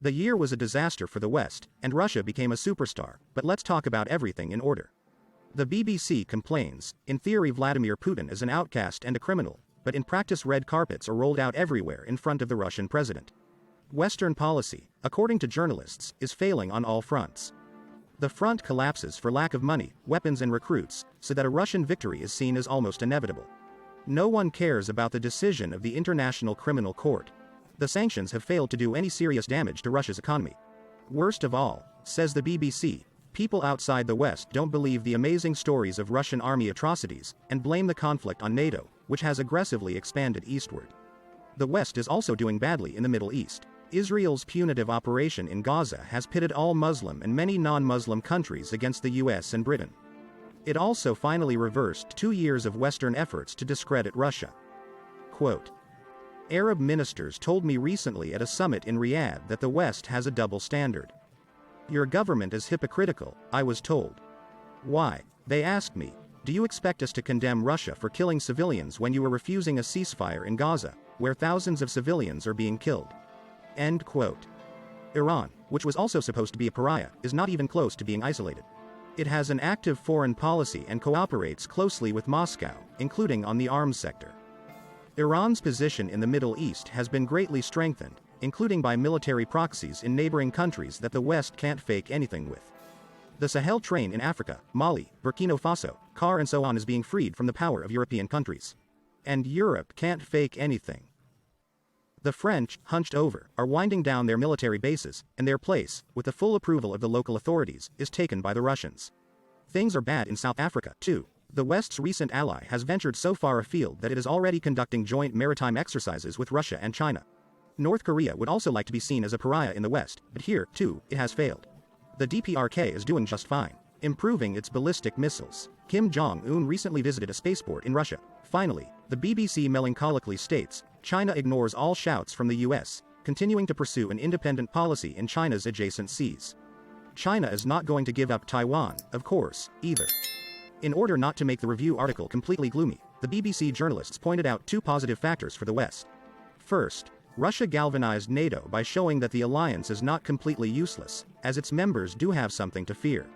The year was a disaster for the West, and Russia became a superstar, but let's talk about everything in order. The BBC complains, in theory Vladimir Putin is an outcast and a criminal, but in practice red carpets are rolled out everywhere in front of the Russian president. Western policy, according to journalists, is failing on all fronts. The front collapses for lack of money, weapons and recruits, so that a Russian victory is seen as almost inevitable. No one cares about the decision of the International Criminal Court. The sanctions have failed to do any serious damage to Russia's economy. Worst of all, says the BBC, people outside the West don't believe the amazing stories of Russian army atrocities, and blame the conflict on NATO, which has aggressively expanded eastward. The West is also doing badly in the Middle East. Israel's punitive operation in Gaza has pitted all Muslim and many non-Muslim countries against the US and Britain. It also finally reversed 2 years of Western efforts to discredit Russia. Quote, Arab ministers told me recently at a summit in Riyadh that the West has a double standard. Your government is hypocritical, I was told. Why? They asked me, do you expect us to condemn Russia for killing civilians when you are refusing a ceasefire in Gaza, where thousands of civilians are being killed? End quote. Iran, which was also supposed to be a pariah, is not even close to being isolated. It has an active foreign policy and cooperates closely with Moscow, including on the arms sector. Iran's position in the Middle East has been greatly strengthened, including by military proxies in neighboring countries that the West can't fake anything with. The Sahel train in Africa, Mali, Burkina Faso, CAR and so on is being freed from the power of European countries. And Europe can't fake anything. The French, hunched over, are winding down their military bases, and their place, with the full approval of the local authorities, is taken by the Russians. Things are bad in South Africa, too. The West's recent ally has ventured so far afield that it is already conducting joint maritime exercises with Russia and China. North Korea would also like to be seen as a pariah in the West, but here, too, it has failed. The DPRK is doing just fine, improving its ballistic missiles. Kim Jong-un recently visited a spaceport in Russia. Finally, the BBC melancholically states, China ignores all shouts from the US, continuing to pursue an independent policy in China's adjacent seas. China is not going to give up Taiwan, of course, either. In order not to make the review article completely gloomy, the BBC journalists pointed out 2 positive factors for the West. First, Russia galvanized NATO by showing that the alliance is not completely useless, as its members do have something to fear.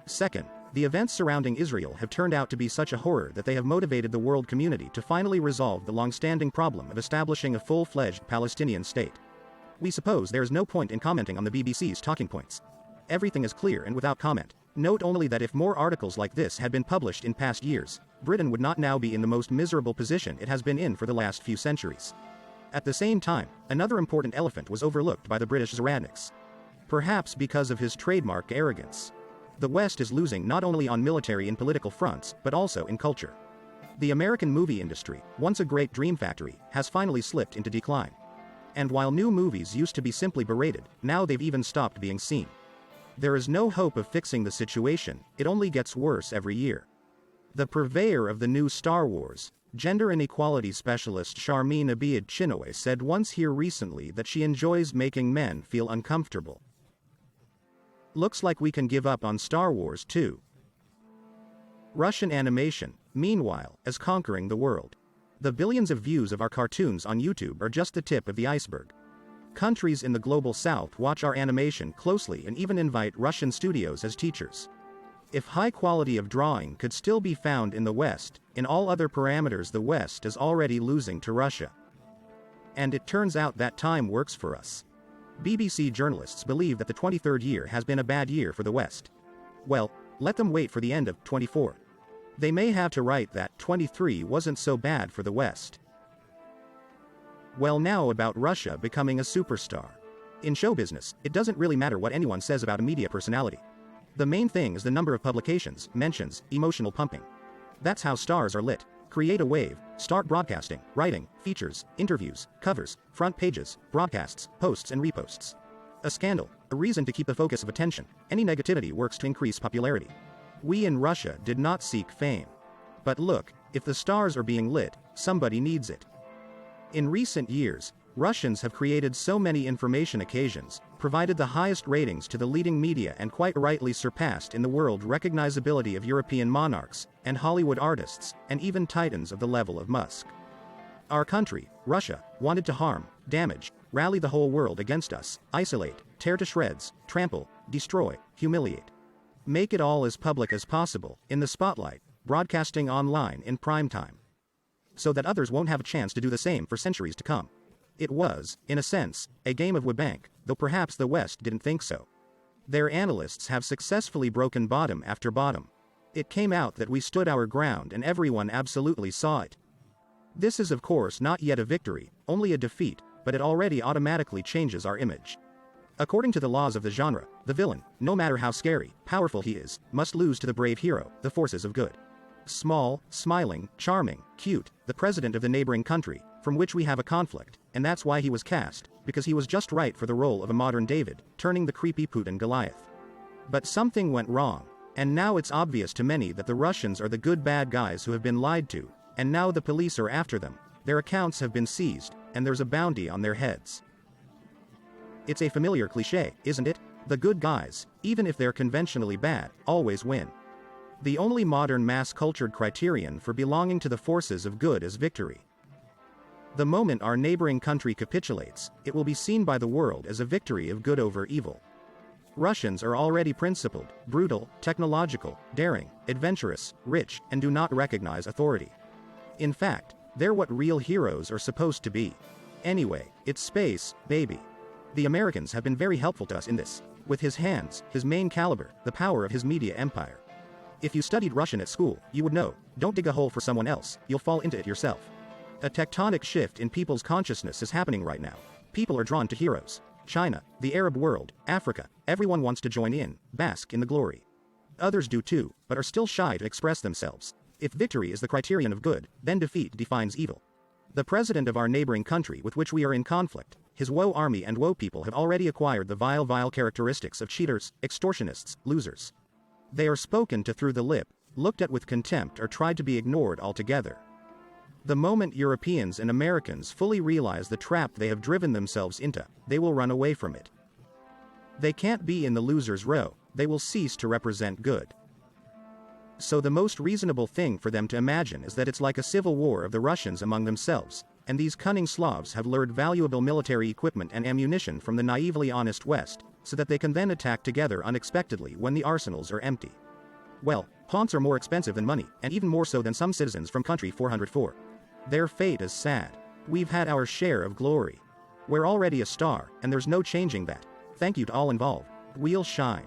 Second, the events surrounding Israel have turned out to be such a horror that they have motivated the world community to finally resolve the long-standing problem of establishing a full-fledged Palestinian state. We suppose there is no point in commenting on the BBC's talking points. Everything is clear and without comment. Note only that if more articles like this had been published in past years, Britain would not now be in the most miserable position it has been in for the last few centuries. At the same time, another important elephant was overlooked by the British Zaradniks. Perhaps because of his trademark arrogance. The West is losing not only on military and political fronts, but also in culture. The American movie industry, once a great dream factory, has finally slipped into decline. And while new movies used to be simply berated, now they've even stopped being seen. There is no hope of fixing the situation, it only gets worse every year. The purveyor of the new Star Wars, gender inequality specialist Sharmeen Abiyad Chinoy said once here recently that she enjoys making men feel uncomfortable. Looks like we can give up on Star Wars too. Russian animation, meanwhile, is conquering the world. The billions of views of our cartoons on YouTube are just the tip of the iceberg. Countries in the global south watch our animation closely and even invite Russian studios as teachers. If high quality of drawing could still be found in the West, in all other parameters the West is already losing to Russia. And it turns out that time works for us. BBC journalists believe that the 23rd year has been a bad year for the West. Well, let them wait for the end of 24. They may have to write that 23 wasn't so bad for the West. Well, now about Russia becoming a superstar. In show business, it doesn't really matter what anyone says about a media personality. The main thing is the number of publications, mentions, emotional pumping. That's how stars are lit. Create a wave, start broadcasting, writing, features, interviews, covers, front pages, broadcasts, posts and reposts. A scandal, a reason to keep the focus of attention. Any negativity works to increase popularity. We in Russia did not seek fame. But look, if the stars are being lit, somebody needs it. In recent years, Russians have created so many information occasions, provided the highest ratings to the leading media and quite rightly surpassed in the world recognizability of European monarchs, and Hollywood artists, and even titans of the level of Musk. Our country, Russia, wanted to harm, damage, rally the whole world against us, isolate, tear to shreds, trample, destroy, humiliate. Make it all as public as possible, in the spotlight, broadcasting online in prime time. So that others won't have a chance to do the same for centuries to come. It was, in a sense, a game of woodbank, though perhaps the West didn't think so. Their analysts have successfully broken bottom after bottom. It came out that we stood our ground and everyone absolutely saw it. This is of course not yet a victory, only a defeat, but it already automatically changes our image. According to the laws of the genre, the villain, no matter how scary, powerful he is, must lose to the brave hero, the forces of good. Small, smiling, charming, cute, the president of the neighboring country, from which we have a conflict, and that's why he was cast, because he was just right for the role of a modern David, turning the creepy Putin Goliath. But something went wrong, and now it's obvious to many that the Russians are the good bad guys who have been lied to, and now the police are after them, their accounts have been seized, and there's a bounty on their heads. It's a familiar cliché, isn't it? The good guys, even if they're conventionally bad, always win. The only modern mass-cultured criterion for belonging to the forces of good is victory. The moment our neighboring country capitulates, it will be seen by the world as a victory of good over evil. Russians are already principled, brutal, technological, daring, adventurous, rich, and do not recognize authority. In fact, they're what real heroes are supposed to be. Anyway, it's space, baby. The Americans have been very helpful to us in this. With his hands, his main caliber, the power of his media empire. If you studied Russian at school, you would know, don't dig a hole for someone else, you'll fall into it yourself. A tectonic shift in people's consciousness is happening right now. People are drawn to heroes. China, the Arab world, Africa, everyone wants to join in, bask in the glory. Others do too, but are still shy to express themselves. If victory is the criterion of good, then defeat defines evil. The president of our neighboring country with which we are in conflict, his woe army and woe people have already acquired the vile characteristics of cheaters, extortionists, losers. They are spoken to through the lip, looked at with contempt or tried to be ignored altogether. The moment Europeans and Americans fully realize the trap they have driven themselves into, they will run away from it. They can't be in the loser's row, they will cease to represent good. So the most reasonable thing for them to imagine is that it's like a civil war of the Russians among themselves, and these cunning Slavs have lured valuable military equipment and ammunition from the naively honest West, so that they can then attack together unexpectedly when the arsenals are empty. Well, pawns are more expensive than money, and even more so than some citizens from country 404. Their fate is sad. We've had our share of glory. We're already a star, and there's no changing that. Thank you to all involved. We'll shine.